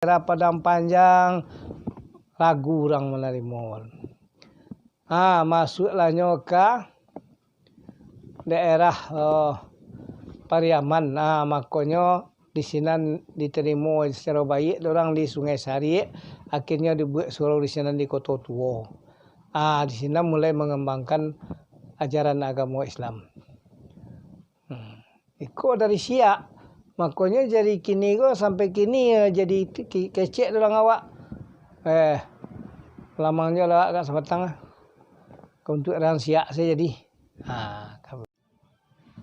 daerah Padang Panjang, ragu orang menerima. Masuklah nyo ke daerah Pariaman. Makanya di sini diterima secara baik orang di Sungai Sari, akhirnya dibuat surau di sini di Kota Tua. Di sini mulai mengembangkan ajaran agama Islam. Ikut dari Siak, makanya jadi kini sampai kini jadi kecek orang awak. Lamangnya lah agak sebatang untuk orang Siak saya jadi.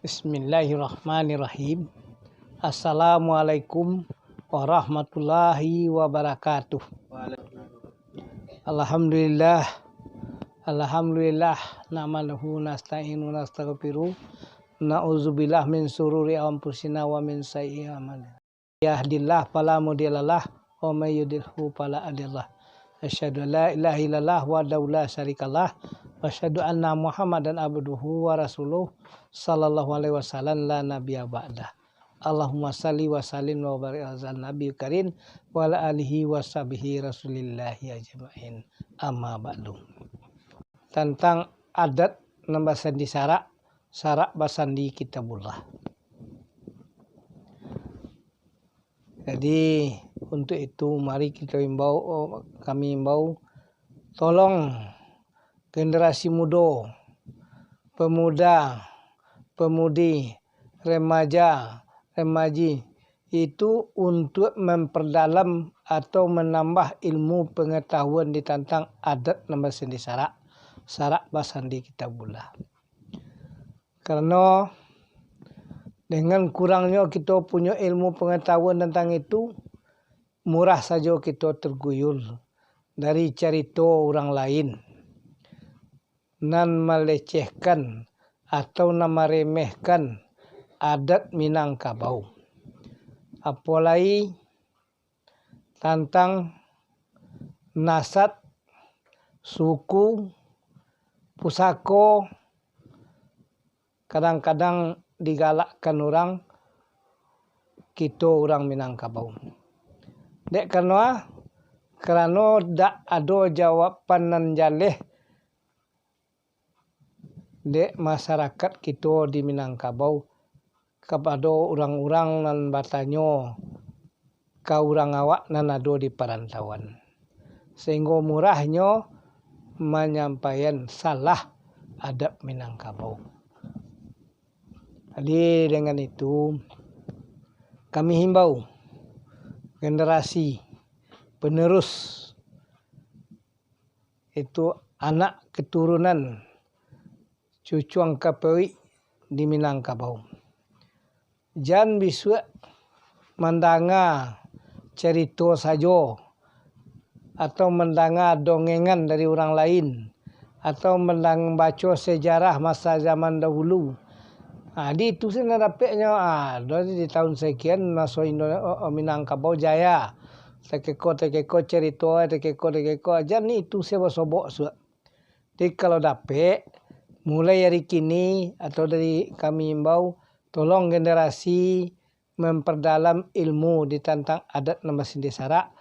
Bismillahirrahmanirrahim. Assalamualaikum warahmatullahi wabarakatuh. Alhamdulillah nahmaduhu nasta'inu nastaghfiruh na'udzubillah min sururi anfusina wa min sayyi'ati a'malina. Yahdillah fala mudhillalah wa may yudhlilhu fala hadiyalah. Asyhadu an la ilaha illallah wahdahu la syarikalah wa asyhadu anna Muhammadan abduhu wa rasuluh sallallahu alaihi wasallam la nabiyya ba'dah. Allahumma salli wa sallim wa barik ala nabi karim wa ala alihi wa sahbihi rasulillahi ajma'in. Amma ba'du. Tentang adat nambah sandi sarak basandi kitabullah. Jadi untuk itu mari kita kami imbau tolong generasi muda, pemuda, pemudi, remaji itu untuk memperdalam atau menambah ilmu pengetahuan di tentang adat nambah sandi sarak basandi kitabullah. Karena dengan kurangnya kita punya ilmu pengetahuan tentang itu, murah saja kita terguyur dari cerita orang lain dan melecehkan atau meremehkan adat Minangkabau. Apalagi tentang nasab, suku, pusako, kadang-kadang digalakkan orang kita orang Minangkabau. Dek karena dak ada jawaban nan jaleh dek masyarakat kita di Minangkabau kepada orang-orang nan bertanya ke orang awak nan ada di perantauan. Sehingga murahnya menyampaikan salah adat Minangkabau. Jadi dengan itu kami himbau generasi penerus itu anak keturunan cucuang Kaperi di Minangkabau. Jangan bisa mendanga cerita saja atau mendanga dongengan dari orang lain atau baca sejarah masa zaman dahulu. Di itu saya dapatnya dari tahun sekian masuk Minangkabau jaya. Tekeko cerita tekeko aja ni itu saya sobok. Jadi kalau dapat mulai dari kini atau dari kami imbau tolong generasi memperdalam ilmu di tentang adat nambah sandi sarak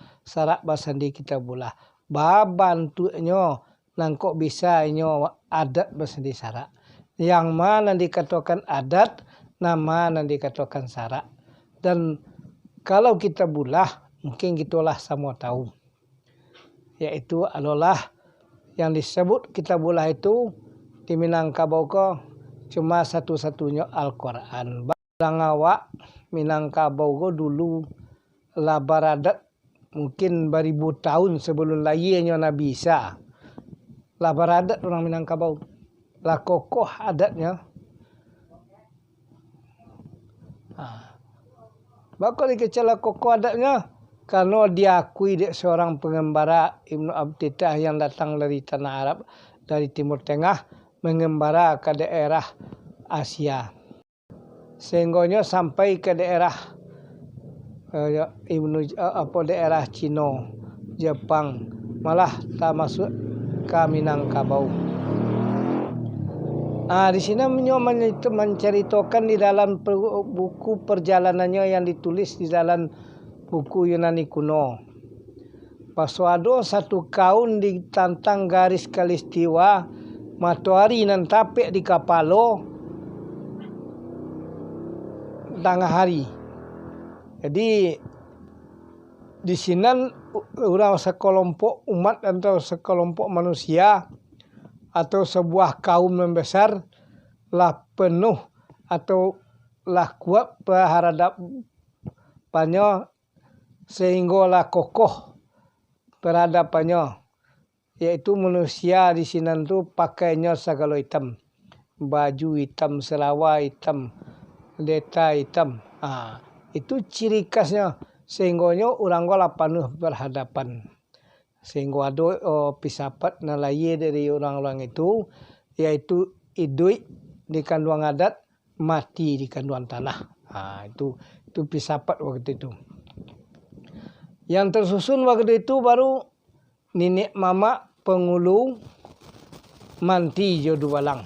basandi kitabullah. Bantunya nangkok bisa adat basandi sarak. Yang mana dikatakan adat, nama yang dikatakan sarak. Dan kalau kita bulah, mungkin gitulah semua tahu. Yaitu adalah yang disebut kita bulah itu di Minangkabau cuma satu-satunya Al-Quran. Bang awak Minangkabau dulu labar adat mungkin beribu tahun sebelum lahirnya Nabi Isa. Labar adat orang Minangkabau. Lah kokoh adatnya. Bakal dikecela kokoh adatnya karena diakui seorang pengembara Ibnu Abtitah yang datang dari tanah Arab, dari Timur Tengah, mengembara ke daerah Asia. Sehingga sampai ke daerah daerah Cina, Jepang, malah tak masuk ke Minangkabau. Di sini menceritakan di dalam buku perjalanannya yang ditulis di dalam buku Yunani kuno. Pasuado satu kaun ditantang garis kalistiwa, matahari nan tapek di kapalo tengah hari. Jadi di sini orang sekelompok umat atau sekelompok manusia atau sebuah kaum yang besar lah penuh atau lah kuat berhadapannya sehingga lah kokoh berhadapannya, yaitu manusia di sini tu pakainya segala hitam, baju hitam, selawar hitam, deta hitam. Itu ciri khasnya sehingga orang gola penuh berhadapan. Sehingga ada pisapat nalaye dari orang-orang itu, yaitu hidup di kanduan adat, mati di kanduan tanah. Itu pisapat waktu itu. Yang tersusun waktu itu baru nenek mama pengulu manti jodoh balang.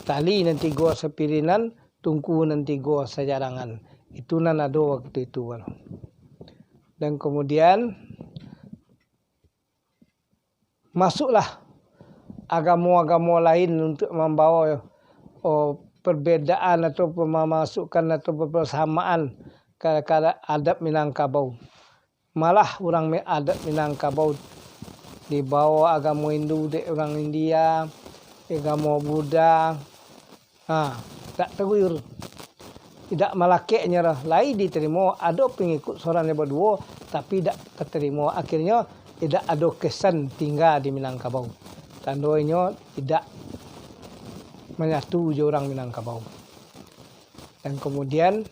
Tali nanti gua sepirinan, tungku nanti gua sejarangan. Itu nan ada waktu itu baru. Dan kemudian masuklah agama-agama lain untuk membawa perbedaan atau memasukkan atau persamaan kadang-kadang adat Minangkabau. Malah orang adat Minangkabau dibawa agama Hindu de orang India, agama Buddha. Tak terguyur. Tidak malakeknya lah. Lain diterima, ada pengikut seorang yang berdua tapi tidak terima. Akhirnya tidak ada kesan tinggal di Minangkabau. Tandanya tidak menyatu je orang Minangkabau. Dan kemudian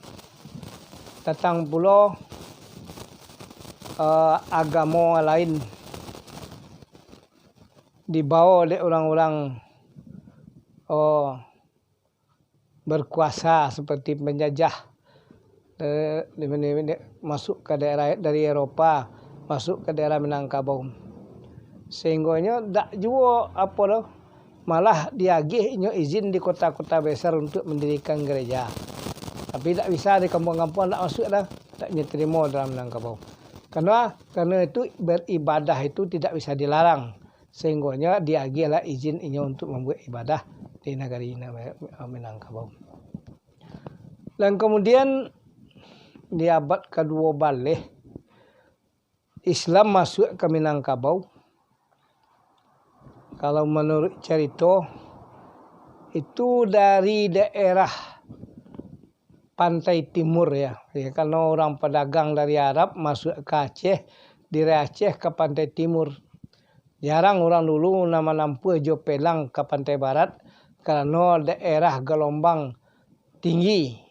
datang pula agama lain dibawa oleh orang-orang berkuasa seperti penjajah masuk ke daerah dari Eropah, masuk ke daerah Minangkabau. Sehingganya tak juga apa dah, malah diagihnya izin di kota-kota besar untuk mendirikan gereja. Tapi tak bisa di kampung-kampung tak masuk dah, tak diterima dalam Minangkabau. Karena itu beribadah itu tidak bisa dilarang. Sehingganya diagihlah izin ini untuk membuat ibadah di negeri Minangkabau. Dan kemudian di abad kedua balik Islam masuk ke Minangkabau. Kalau menurut cerita itu dari daerah pantai timur ya. Karena orang pedagang dari Arab masuk ke Aceh, dari Aceh ke pantai timur. Jarang orang dulu nama nampu jo pelang ke pantai barat karena daerah gelombang tinggi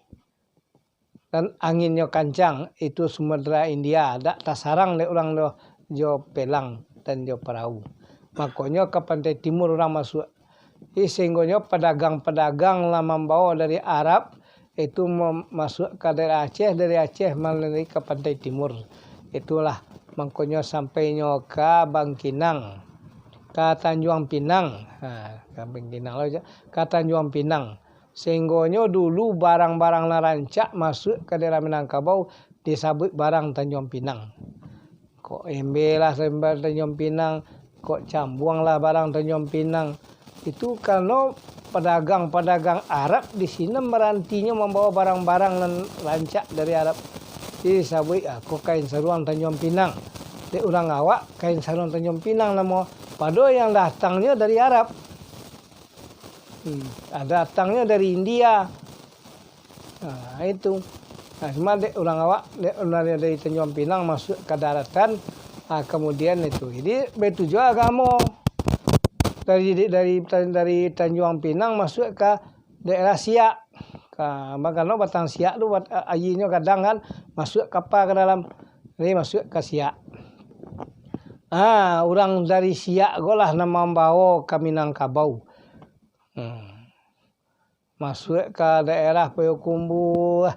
dan anginnya kencang. Itu Samudra India, tak tasarang le orang jo pelang dan jo perahu. Makanya ke pantai timur orang masuk. Sehingga pedagang-pedagang lah membawa dari Arab itu masuk ke daerah Aceh, dari Aceh melalui ke pantai timur. Itulah makanya sampainya ke Bangkinang, ke Tanjung Pinang, ke Tanjung Pinang. Sehingganya dulu barang-barang narancak masuk ke daerah Minangkabau disebut barang Tanjung Pinang. Kok embe lah sembar Tanjung Pinang, kok cambuang lah barang Tanjung Pinang. Itu karena pedagang-pedagang Arab di sini merantinya membawa barang-barang dan rancak dari Arab. Jadi sabui aku kain saruang Tanjung Pinang. Di orang awak kain saruang Tanjung Pinang nama. Padahal yang datangnya dari Arab. Datangnya dari India. Itu. Cuma orang awak dari Tanjung Pinang masuk ke daratan. Kemudian itu. Jadi betul juga agama. Dari Tanjung Pinang masuk ke daerah Siak. Karena batang Siak tu ayinya kadang kan masuk kapal ke dalam. Jadi masuk ke Siak. Orang dari Siak golah nama membawa ke Minangkabau. Masuk ke daerah Payakumbuh.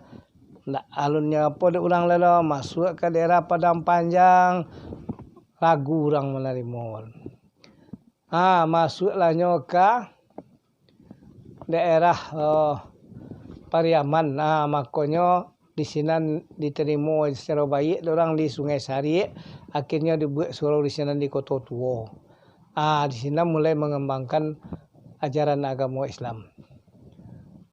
Alunnya apa orang lalu masuk ke daerah Padang Panjang. Ragu orang menerima. Masuklah ke daerah Pariaman. Makanya di sini diterima secara baik orang di Sungai Sari, akhirnya dibuat surau di sini di Kota Tua. Di sini mulai mengembangkan ajaran agama Islam.